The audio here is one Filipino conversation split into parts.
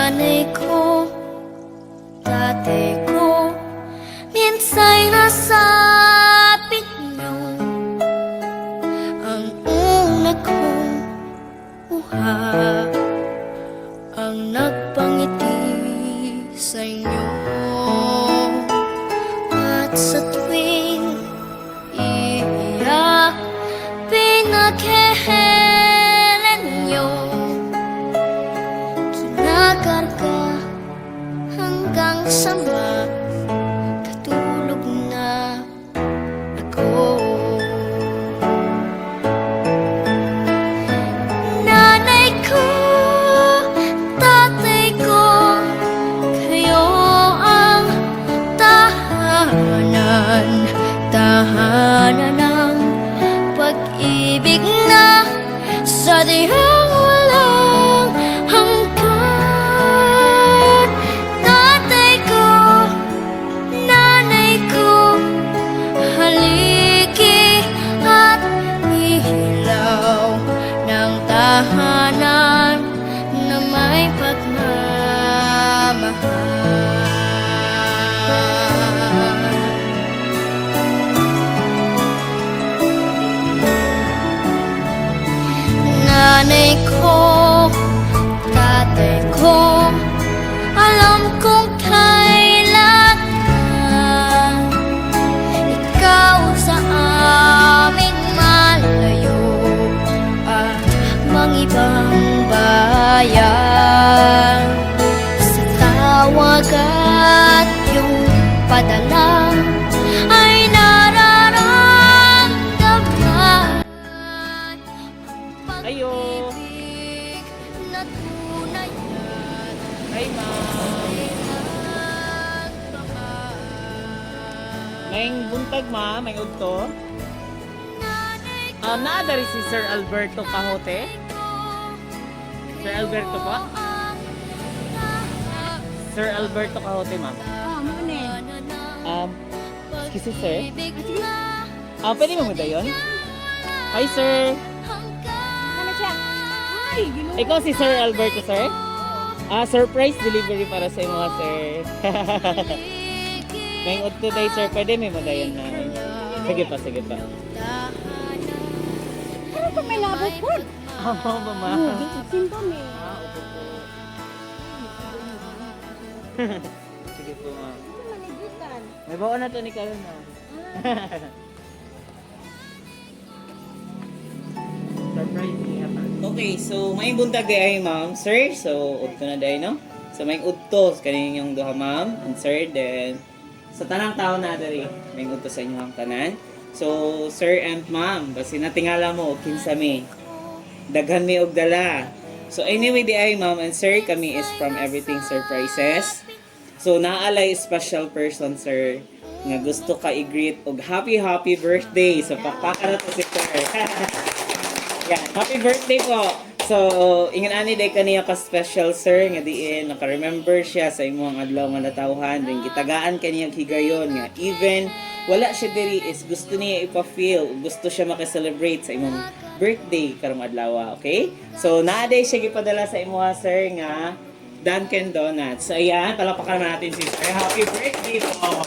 Nanay ko, tatay ko, minsa'y nasapit niyo ang una kong buhay, ang nagpangiti sa inyo. At sa tuwing iiyak, pinaghehelan niyo, kinakarga hanggang sa makatulog na ako. Nanay ko, tatay ko, kayo ang tahanan, tahanan ng pag-ibig na sadyang walang hanggan. Tatay ko, nanay ko, haligi at ihilaw ng tahanan na may pagmamahal. Nanay ko, tatay ko, alam kong kailan ikaw sa aming malayo at ibang bayan. Sa tawag at iyong padala ay nararamdaman ang Ayo. pag-ibig na tunay at Hi, ma'am. May buntag, ma'am. May udto. Naadari si Sir Alberto Cahote. Sir Alberto po? Sir Alberto Cahote, ma'am. Excuse me, sir. Pwede mo yun? Hi, sir. Ano siya? Ay, Ikaw si Sir Alberto, sir? Surprise delivery para sa mga sir. May udto tayo, sir. Pwede may magayon na. Sige pa, sige pa. ano pa may labot po? Oo, mama. Simptom eh. Opo po. Sige po, ma'am. Ano maligitan? May baon na to ni Karon, ma'am. Surprise niya pa. Okay, so may buntag ay ma'am, sir. So, udto na day, no? So, may udto kanin yung duha, ma'am, and sir. Then, sa tanang tao na dali, may udto sa inyo ang tanan. So, sir and ma'am, basi natingala mo, kinsa mi. Daghan mi og dala. So, anyway, di ay ma'am and sir, kami is from Everything Surprises. So, naalay special person, sir, nga gusto ka i-greet og happy birthday. So, pakpaka na to si sir. Yan, happy birthday po. So, ingon ani day kaniya ka special sir nga diin naka-remember siya sa imong adlaw nga natawhan din gitagaan kaniya higayon nga even wala siya diri is gusto niya ipa-feel, gusto siya maka-celebrate sa imong birthday karong adlaw, okay? So, naaday siya gipadala sa imo sir nga Dunkin Donuts. So, ayan, palakpakan natin si sir. Happy birthday po!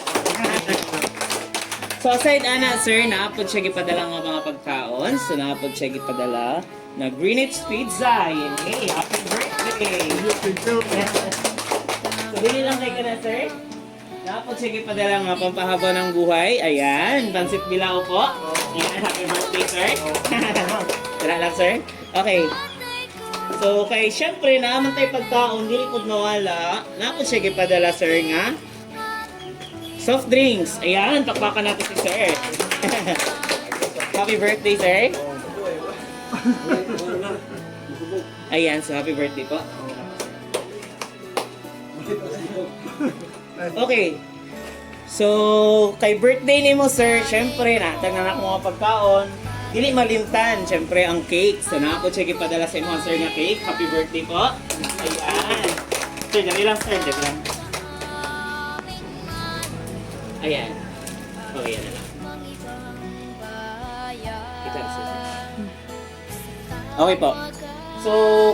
So, aside ana, sir, naapod siya gipadala nga mga pagkaon. So, naapod siya gipadala na Greenwich Pizza. Yan, hey, happy birthday! So, bili lang kayo ka na, sir. Naapod siya gipadala nga pampahaba ng buhay. Ayan, pansit bilao po. Ayan, happy birthday, sir. Tara lang, sir. Okay. So, kay syempre, naaman tayo pagkaon, dili pod mawala. Naapod siya gipadala, sir, nga soft drinks. Ayan, takpakan natin si sir. Happy birthday, sir. Ayan, so happy birthday po. Okay. So, kay birthday ni mo, sir, syempre, natagnan ako mga pagkaon. Dili malimtan, syempre, ang cake. So, naapod siya gipadala sa inyo, sir, nga cake. Happy birthday po. Ayan. Sir, dali lang, sir. Dali lang. Ayan. Oh, ayan na lang. Kita na, sir. Okay po. So,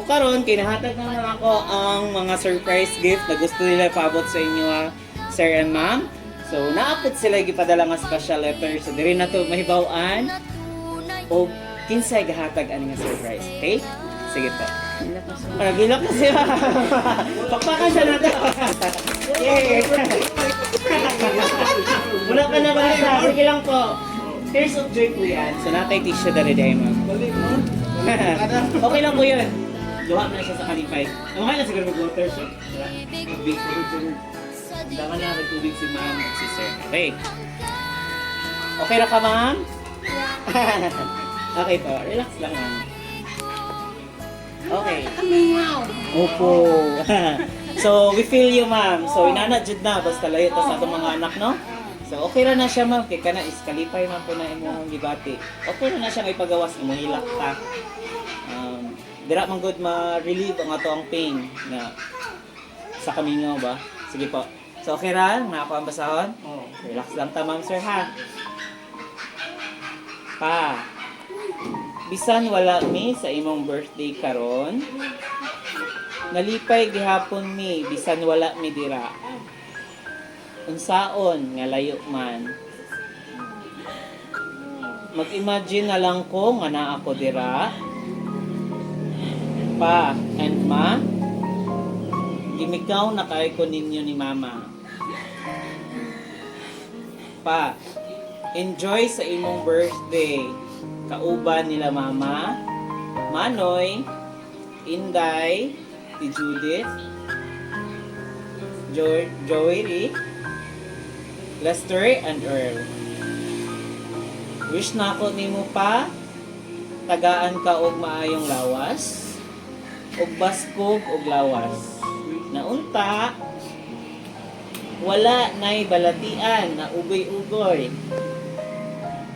karon kinahatag naman ako ang mga surprise gift na gusto nila ipaabot sa inyo, sir and ma'am. So, naapot sila gipadala nga special letter. So, diri na to mahibawaan o kinsay gahatag ani nga surprise. Okay? Sige po. Gilak na siya. Pakpakan siya natin. Yay! Wala pa na ba siya? Sige lang po. Tears of joy po yan. So, natay tissue dali dahil, ma'am. Okay lang po yun. Luha na siya sa kalipay. Okay na siguro mag-water siya. Mag-big daman na nagtubig si ma'am at si sir. Okay. Okay na ka, ma'am? Okay po. Relax lang, ma'am. Okay. Opo. So, we feel you, ma'am. So, inanadjud na. Basta layo to sa atong mga anak, no? So, okay na siya, ma'am. Kaya ka na, iskalipay, ma'am, po na imong gibati. Okay na siya may pagawas, imong hilak ta. Dira man good ma-relieve ang ato ang pain na sa kamingaw ba? Sige po. So, okay ra? Nga ako ang basahon? Relax lang ta, ma'am, sir, ha? Pa, bisan wala mi sa imong birthday karon. Nalipay gihapon mi, bisan wala mi dira. Unsaon nga layo man. Mag-imagine na lang ko nga naa ako dira. Pa and ma, gimikaw na kay ko ninyo ni mama. Pa, enjoy sa imong birthday. Kauban nila mama, Manoy, Inday, ti Judith, Joey, Lester, and Earl. Wish na ako nimo pa, tagaan ka og maayong lawas, og baskog og lawas. Naunta, wala na'y balatian na ugoy-ugoy.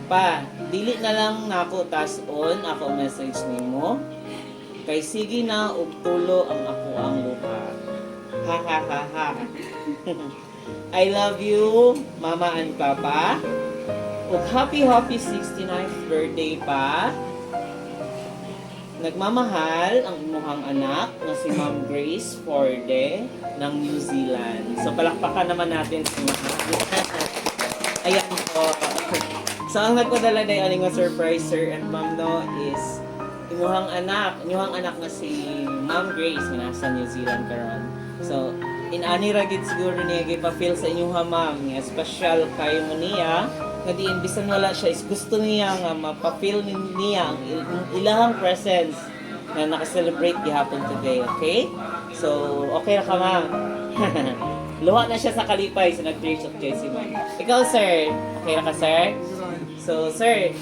Pa, dili na lang nako tas-on ako message nimo. Kay sige na og tulo ang ako ang luha. Ha ha ha ha. I love you, Mama and Papa. Og happy 69th birthday pa. Nagmamahal ang imuhang anak na si Ma'am Grace Forde ng New Zealand. So palakpakan naman natin si Ma'am. Ayan po. So ang nagpadala na yung nga surprise, sir and ma'am, no, is imuhang anak nga si Ma'am Grace nga nasa New Zealand karon. So inani ra gid siguro niya gipa-feel sa inyong ma'am nga special kayo mo niya nga di bisan wala siya is gusto niya nga mapa-feel niya ang ilahang presence na naka-celebrate gihapon today, okay? So okay ra ka, ma'am. Luha na siya sa kalipay sa nag-Tears of Joy si ma'am. Ikaw, sir, okay ra ka, sir? So, sir,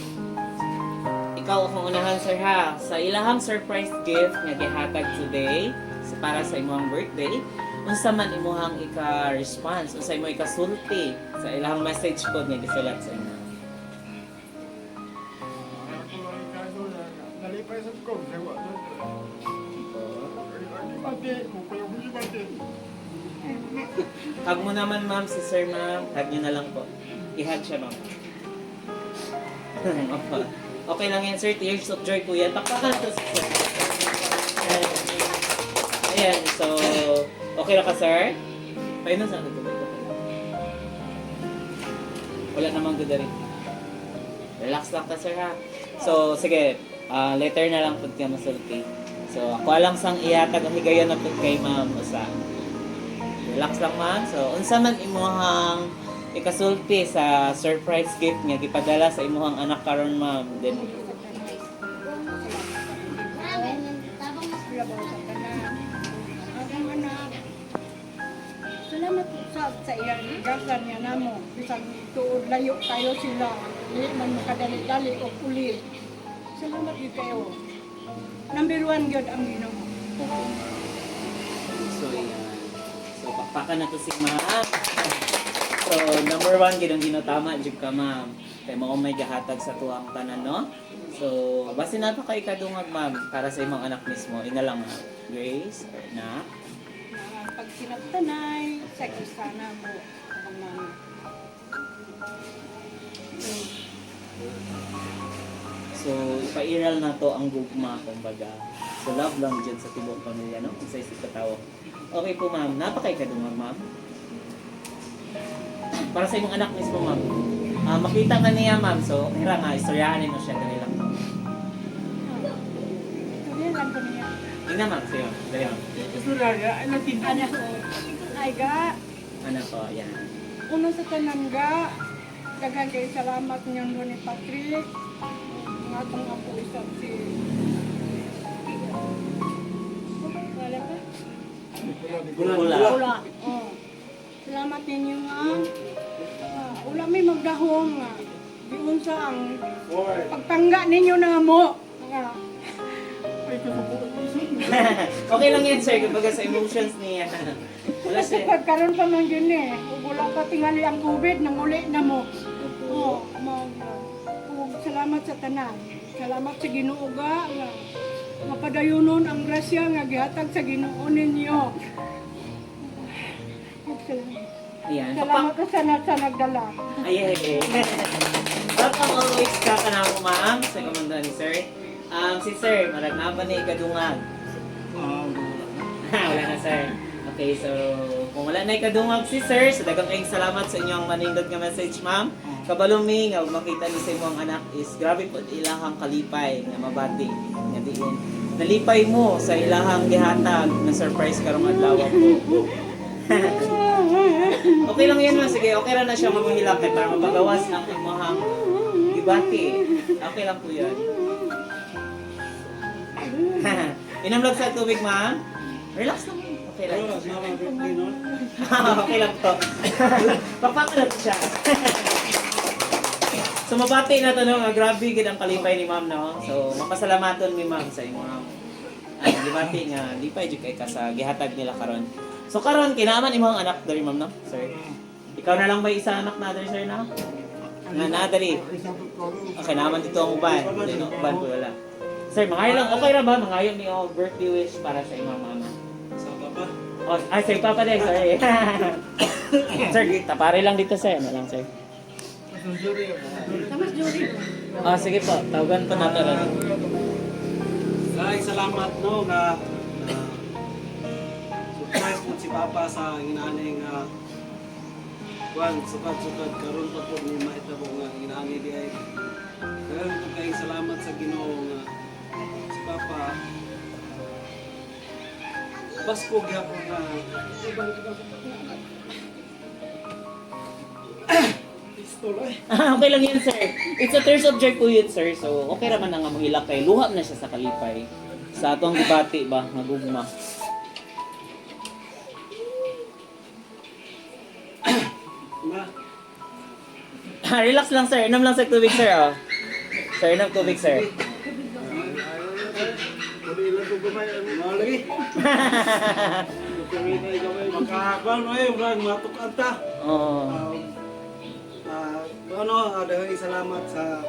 ikaw akong unahan, sir, ha? Sa ilahang surprise gift nga gihatag today para sa imong birthday, unsa man imuhang ika-response, unsa imo ikasulti sa ilahang message ko nga gisulat sa inyo. Nalipay sa ko, sewa. Mati, mukul mo mati. Hug mo naman, ma'am, si sir, ma'am. Hug niyo na lang po. I-hug siya, ma'am. Okay lang yan, sir. Tears of joy po yan. Pakpakan to si sir. Ayan, so, okay na ka, sir? Painom saan ito? Wala namang good rin. Relax lang ka, sir, ha? So, sige. Letter na lang po ka masulti. So, ako alang sang ihatag ang higayon na po kay ma'am. Usa. Relax lang, ma'am. So, unsa man imuhang ikasulti sa surprise gift nga gipadala sa imuhang anak karon, ma'am. Then Salamat po sa iyang gasan niya namo. Bisag tuod layo tayo sila. Dili man makadali-dali o ulit. Salamat yun kayo. Number 1 yun ang Ginoo. so, yan. So, pakpakan na to si ma'am. So, number 1, ginong-ginotama, jud ka, ma'am. Kaya mo may gahatag sa tuwang tanan, no? So, base na pa kay kadungag, ma'am, para sa imong anak mismo. Ina lang, ma'am. Grace, or na. Pag sinagtanay, sa sana mo. Ang mama. So, ipairal na to ang gugma, kumbaga. So, So love lang dyan sa tibok pamilya, no? Isa isip katawo. Okay po ma'am, napakay kadungag ma'am. Para sa imong anak mismo ma'am. Makita ka niya ma'am, so okay ra nga, istoryahanin mo siya dali lang. Kaya lang ko niya. Yun na ma'am, sa'yo. Dali ma'am. Istorya, ay natinda. Anak ko. Ay ga. Ano po, yan. Uno sa tanan ga. Daghang kay salamat niyo ni Patrick. Nga itong apo isang si... Wala ka? Wala. Ula. Oh. Salamat ninyo nga. Ula may magdahong nga. Diun sa ang pagtangga ninyo na mo. Nga. Okay lang yan sir, kapag sa emotions niya. Wala Kasi siya. pagkaroon pa man yun eh. Ug wala pa tingali ang COVID, nanguli na mo. Oh, ug salamat sa tanan. Salamat sa Ginoo ga nga mapadayunon ang grasya nga gihatag sa Ginoo ninyo. Ayan. Salamat ka sa nagdala. Ay. Welcome always ka na mo ma'am sa komando ni sir. Si sir, marag na ba ni kadungag? Wala na sir. Okay, so kung wala na ikadungag si sir, so daghang kayong salamat sa inyong manindot nga message ma'am. Kabalo mi nga makita ni sa imong anak is grabe po ilahang kalipay nga mabati nga diin. Nalipay mo sa ilahang gihatag na surprise karong adlaw po. Okay lang yan ma'am, sige, okay ra na siya maghilak para mapagawas ang imong gibati. Okay lang po yan. Inom lang sa tubig ma'am. Relax lang. Okay lang. Okay lang to. Papakalat siya. So mabati na to no, nga grabe gid ang kalipay ni ma'am no. So mapasalamaton mi ma'am sa imo gibati nga di pa jud kay ka sa gihatag nila karon. So karon kinaaman imong anak diri ma'am no, sir. Ikaw na lang ba isa anak na diri sir na? Nga na diri. Okay naman dito ang uban. Dino uban ko wala. Sir, mangayo lang okay ra ba mangayo ni og birthday wish para sa imong mama? Sa papa. Oh, ay say papa din, sorry. Sir, tapare lang dito sir, ano lang sir. Tamas juri. Sige po, tawagan po natin lang. Ay, salamat no na surprise po si Papa sa inaning sukat-sukat karon pa po ni maitabo nga inaani di ay daghang po kayong salamat sa Ginoo nga si Papa Pasko gyapon nga pistol ay Okay lang yan sir. It's a third subject po yun sir. So okay naman na nga mahilak kay luha na siya sa kalipay. Sa atong gibati ba, magugma. na Relax lang sir, inom lang sa tubig sir oh. Sir, inom tubig sir. Kuli lang ko gamay ano lagi makakabang no eh murag matukan ta. Oo. Daghang salamat sa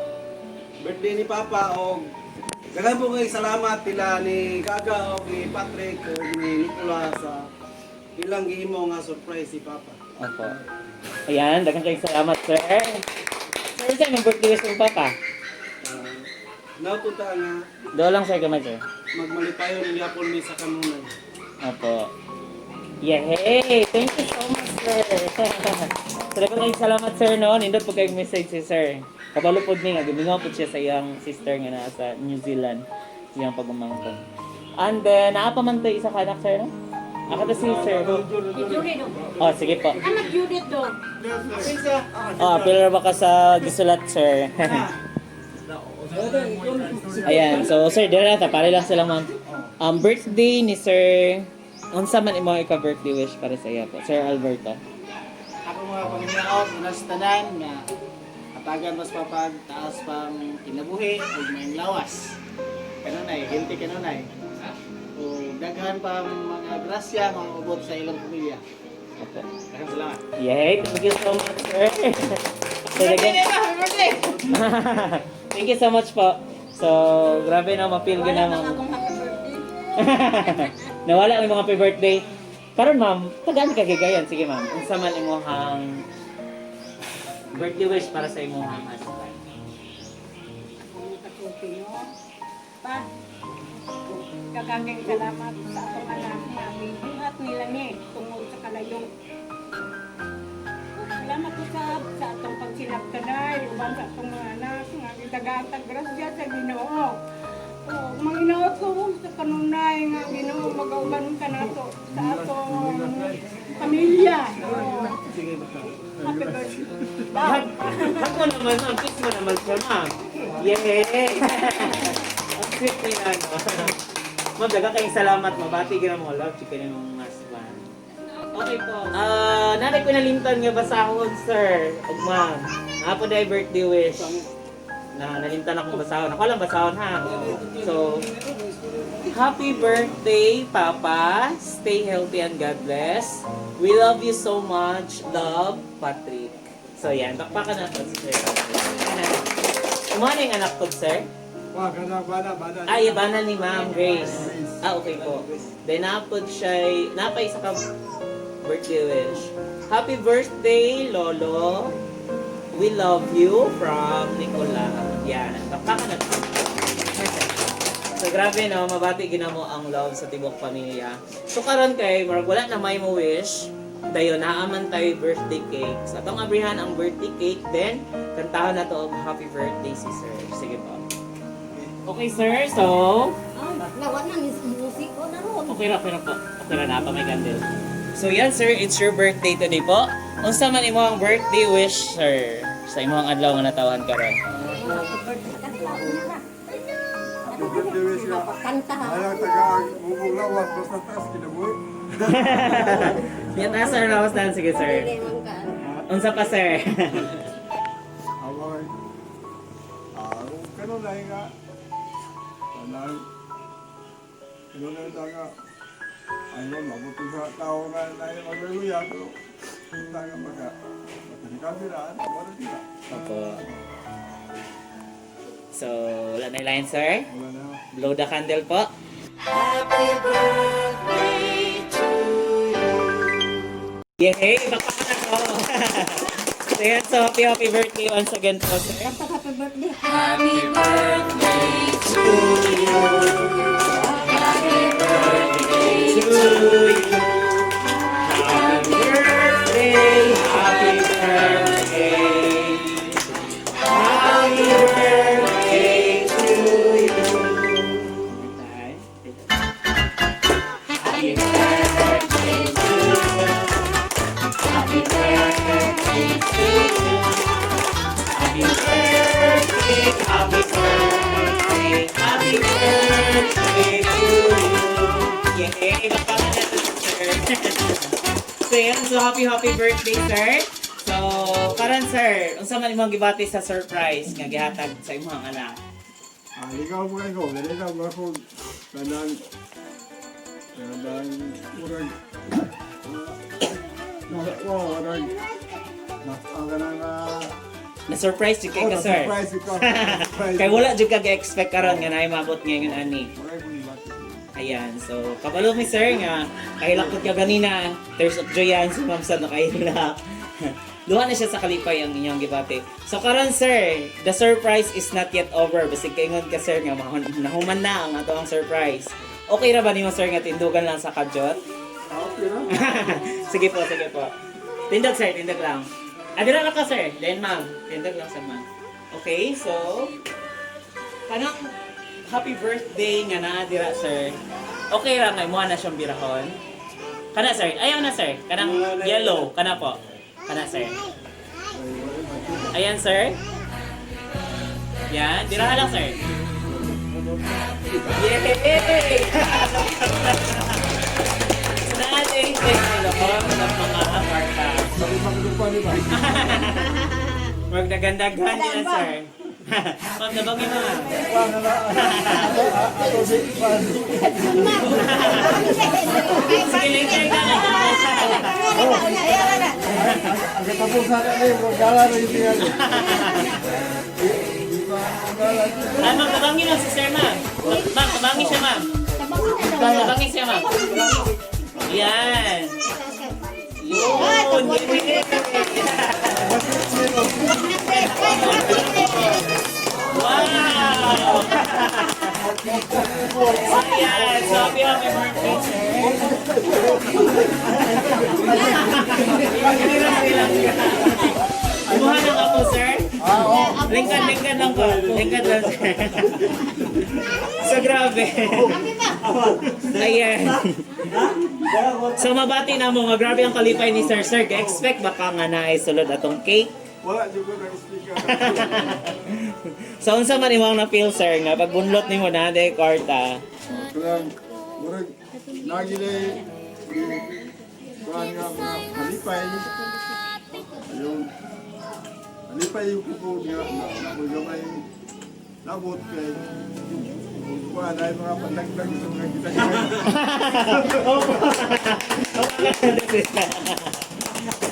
birthday ni Papa o daghang po kay salamat nila ni Gaga o ni Patrick o ni Nicolas sa ilang gihimo nga surprise si Papa. Opo. Ayan, daghang kayong salamat sir. Sir, sir, may birthday wish ng papa. Naupunta nga Doon lang sir kamay sir. magmalipayon ni Yapon ni sa kanunay. Opo. Yay! Thank you so much, sir. Talagang kayong salamat, sir, no? Nindot po kayong message si sir. Kabalo po niya, gumingaw po siya sa iyang sister nga nasa New Zealand. Siyang pagumangkon. And then, naapaman tayo isa ka anak, sir, no? Ako to si sir. Juri do. Oh, sige po. Anak Judith do. Oh, apil ba ka sa gisulat, sir? Ayan, so sir, dira ta, pare lang sila, ma'am. Birthday ni sir... Unsa man imo ika-birthday wish para sa iya po, Sir Alberto? Ako mga panginaot, unas tanan na katagan mas papag taas pang kinabuhi ug may lawas. Kanunay, healthy kanunay. O daghan pang mga grasya nga maubot sa ilang pamilya. Opo. Daghang salamat. Yay, thank you so much, sir. So, thank you so much po. So, grabe na mapil ko na mga... Nawala ang mga happy birthday. Karon ma'am, tagaan ka gigayon. Sige ma'am, unsa man imong birthday wish para sa imong husband? Pa. Daghang salamat sa atong anak nga buhat nila ni tungod sa kalayo. Salamat usab sa atong pagsinabtanay uban sa atong mga anak nga gitagatag grasya sa Ginoo. Oh, manginaot ko sa kanunay nga Ginoo magauban ka nato sa atong pamilya. Oh. Happy birthday. Ako naman, ang kiss mo naman siya, ma'am. Yay! Ang sweet na yan. Ma'am, daga kayong salamat. Mabati ka mo. Love, chicken yung husband. Okay po. Nanay ko nalimtan nga basahon, sir. Ug ma'am. Apo na birthday wish. Na nalimtan akong basahon. Ako lang basahon, ha? So, happy birthday, Papa. Stay healthy and God bless. We love you so much. Love, Patrick. So, yan. Bakbakan na po, sir. Kumana yung anak ko, sir? Wah, bana. Ay, bana ni Ma'am Grace. Okay po. Then, napod siya, napay sa ka birthday wish. Happy birthday, Lolo. We love you from Nicola. Yan. Bakbakan na po. So, grabe no, mabati ginamo ang love sa tibok pamilya. So, karon kay, marag wala na may mo wish. Dayon, naaman tayo birthday cake. Sa atong abrihan ang birthday cake, then, kantahan na to happy birthday si sir. Sige po. Okay, sir. So, Nawa na ni musiko na ron. okay ra po. Okay ra na pa may candle. So, yan sir, it's your birthday today po. Unsa man imo ang birthday wish, sir? Sa imo ang adlaw nga natawahan karon. Kanta ha. Ayaw taga mumulawas basta taas kinabuhi. Yan na sir, lawas na. Sige sir. Lemon ka. Unsa pa sir? Away. Kanon na nga. Kanon na taga. Ayun, mabuti sa tao nga na magluya pero taga maga. Matanikamiraan, wala sila. Opo. So, wala na yung line, sir. Wala na. Blow the candle po. Yay! Bakbakan na ko! So, yan. So, happy birthday once again po, sir. Happy birthday. Happy birthday to you. Happy birthday to you. Happy birthday. Happy birthday. Happy birthday to you. Happy birthday to you. Happy birthday to you. Happy birthday, happy birthday, happy birthday to you. Yay! Bakbakan na ito, sir. So yan, so happy birthday, sir. So, karon sir, unsa man imong gibati sa surprise nga gihatag sa imong anak? Ikaw mo kayo, ganito mo ako. Kanang urag. Urag. Ang ganang Na-surprise jud kay ka, sir. surprise ikaw. Kay wala jud ka ga-expect karon nga naay mabot ngayon ani. Ayan, so kabalo mi sir nga kahilak ka ganina, tears of joy yan si Ma'am Sad nakahilak. Duha na siya sa kalipay ang inyong gibati. So karon sir, the surprise is not yet over. Basig kaingon ka sir nga nahuman na ang ato ang surprise. Okay ra ba nimo sir nga tindugan lang sa kadyot? Okay na. Sige po, sige po. Tindog sir, tindog lang. Adira na ka sir, then ma'am. Tindog lang sa ma'am. Okay, so kanang happy birthday nga na dira sir. Okay ra nga mo na siyang birahon. Kana sir, ayaw na sir. Kanang yellow, kana po. Kana sir. Ayan sir. Yan, dira lang sir. Yay! Natin kayo ng mga aparta. Magdagandagan nila sir. Ma'am, nabangin mo ma'am. Sige, later ka na. Ang katapusan na rin, magkala na yung tingnan. Ah, ma'am, nabangin lang si sir ma'am. Ma'am, nabangin siya ma'am. Nabangin siya ma'am. Yan. Yun. Wow! Ayan, so happy birthday, sir. Kumuha na ka po, sir? Lingkad lang po. Lingkad lang, sir. So, grabe. Ayan. So, mabati na mo. Grabe ang kalipay ni Sir. Sir, expect baka nga na ay sulod atong cake. Wala juga na speaker. So, unsa man imong na-feel, sir, nga pag bunlot nimo na day kwarta. Kailang, murag, lagi na kuhan nga mga halipay. Yung, halipay yung kuko nga, nakulamay, nabot kay, kuhan na yung mga pandagdag sa mga kita.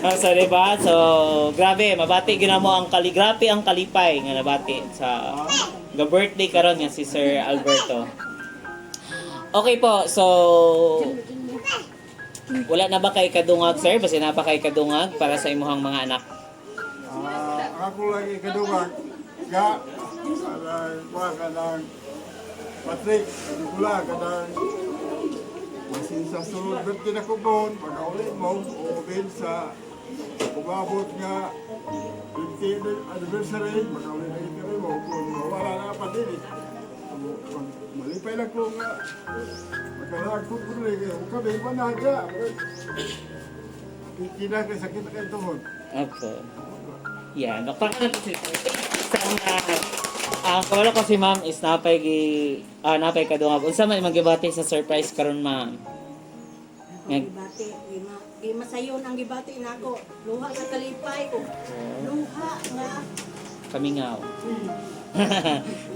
So, diba? So, grabe, mabati ginamo ang kaligrabe ang kalipay nga nabati sa birthday karon nga si Sir Alberto. Okay po, so wala na ba kay kadungag, sir? Basta na pa kay kadungag para sa imuhang mga anak? Ako lagi kadungag, ga, kuhan ka ng Patrick, kadugula ka ng masin sa sulod birthday na kubon, pag-aulit mo, ubin sa kumabot nga 50th anniversary, pag-aulit na ikari mo, kung wala na patilit. Malipay lang ko nga, magkalagpot ko rin, kami managa. Kina kay sakit na kayo tuhod. Opo. Yan, doktor ka na po sila. Ang kawala ko si ma'am is napay kadungag. Unsa man magibati sa surprise karon, ma'am? Gibati, masayon ang gibati nako. Luha sa kalipay ko. Luha nga. Kamingaw.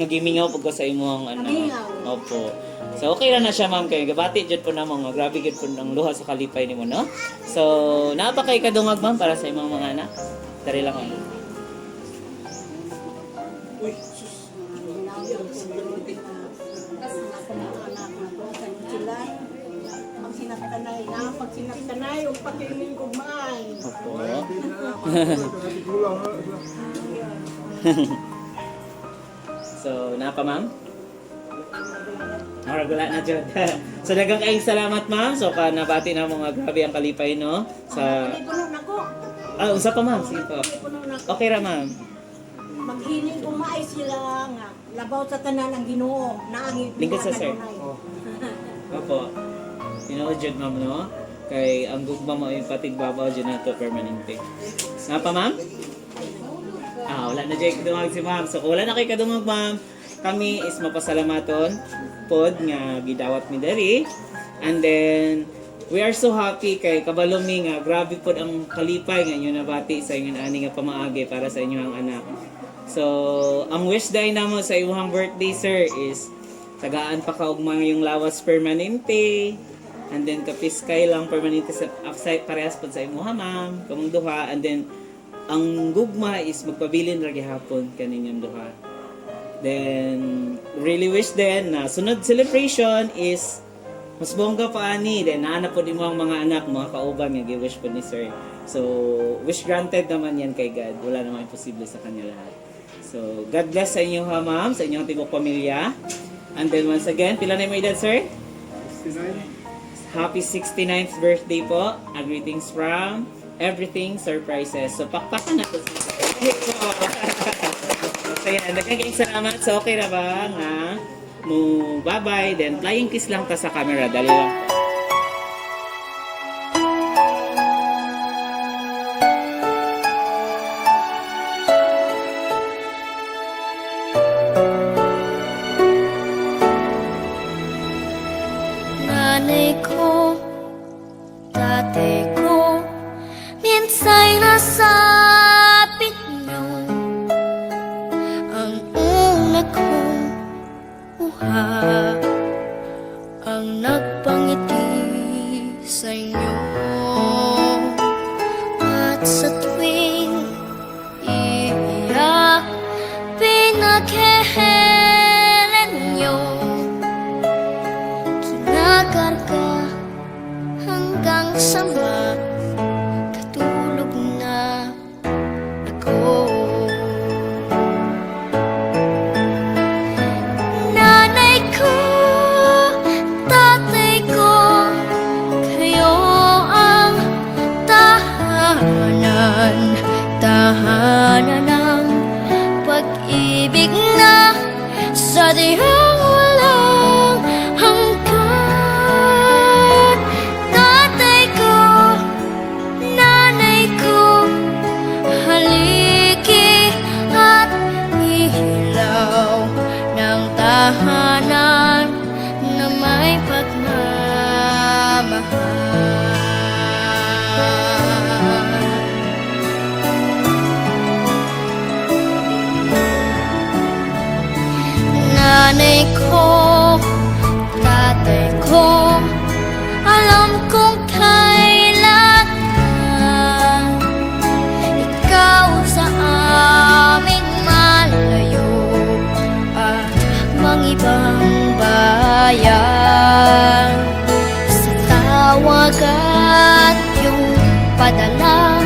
Nagimingaw po ko sa imong ano. Kamingaw. Opo. So okay lang na siya, ma'am, kay gabati jud po namo nga grabe gid po ang luha sa kalipay nimo, no? So napakay kadungag, ma'am, para sa imong mga anak. Dari lang ako. Pag sinaktanay, o pakiling ko man. Opo. So, napa, ma'am? Wala na dyan. So, dagang kayong salamat, ma'am. So, nabati na mga grabe ang kalipay, no? Sa... Puno na ko. Unsa pa, ma'am? Sige po. Puno na ko. Okay ra, ma'am. Maghiling umay sila nga. Labaw sa tanan ang Ginoo. Naangit. Lingkod sa sir. Opo. Tinuod dyan, ma'am, no? Kay ang gugma mo yung patigbabaw dyan na to permanente. Napa, ma'am? Wala na dyan kadungag si ma'am. So, kung wala na kayo kadungag, ma'am, kami is mapasalamaton pod nga gidawat mi diri. And then, we are so happy kay kabalo mi nga grabe pod ang kalipay nga inyo nabati sa inyong ani nga pamaagi para sa inyong anak. So, ang wish day namo sa inyong birthday, sir, is tagaan pa kaugma yung lawas permanente. And then kapiskay lang permanente sa upside parehas pod sa imuha, ma'am, kamong duha. And then ang gugma is magpabilin ra gihapon kaninyong duha. Then really wish then na sunod celebration is mas bongga pa ani, then naana pod imo ang mga anak, mga kauban nga gi-wish pod ni sir. So wish granted naman yan kay God. Wala namang imposible sa kanya lahat. So God bless sa inyo, ha, ma'am, sa inyong tibok pamilya. And then once again, pila na mo edad, sir? 69. Happy 69th birthday po. A greetings from Everything Surprises. So, pakpakan na to. So, yan. Nagkakaing salamat. So, okay na ba nga? Bye-bye. Then, flying kiss lang ta sa camera. Dali lang po. Nanay ko, tatay ko, minsa'y nasapit niyo ang una kong buha, ang nagpangiti sa inyo. At sa tuwing iiyak, pinaghehelan niyo, kinakarga hanggang sa makatulog na ako. Nanay ko, sa diyang walang hanggan. Tatay ko, nanay ko, haligi at ilaw ng tahanan na may pagmamahal. Nanay ko, tatay ko, alam kong kailangan ikaw sa aming malayo at mga ibang bayan. Sa tawag at yung padala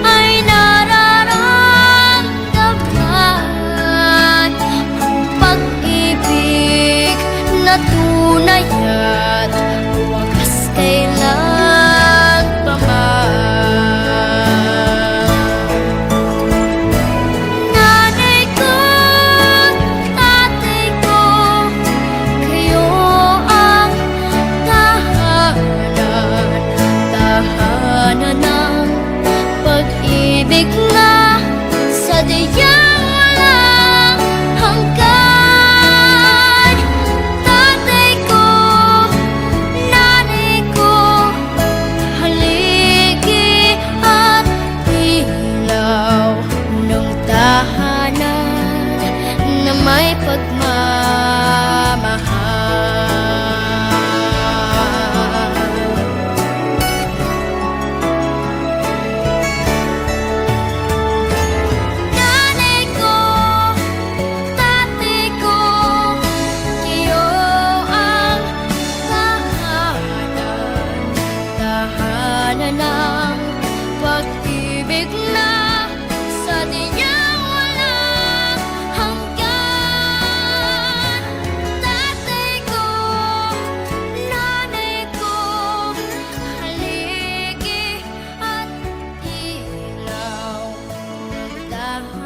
ay nararamdaman ang pag-ibig na tunay at wagas kailan pa man. Nanay ko, tatay ko, kayo ang tahanan ng pag-ibig na sa diyang walang hanggan. Tatay ko, nanay ko, haligi at ilaw ng tahanan na may pagmamahal. Nanay ko, tatay ko, kayo ang tahanan ng pag-ibig na sa diyang walang hanggan. Tatay ko, nanay ko, haligi at ilaw ng tahanan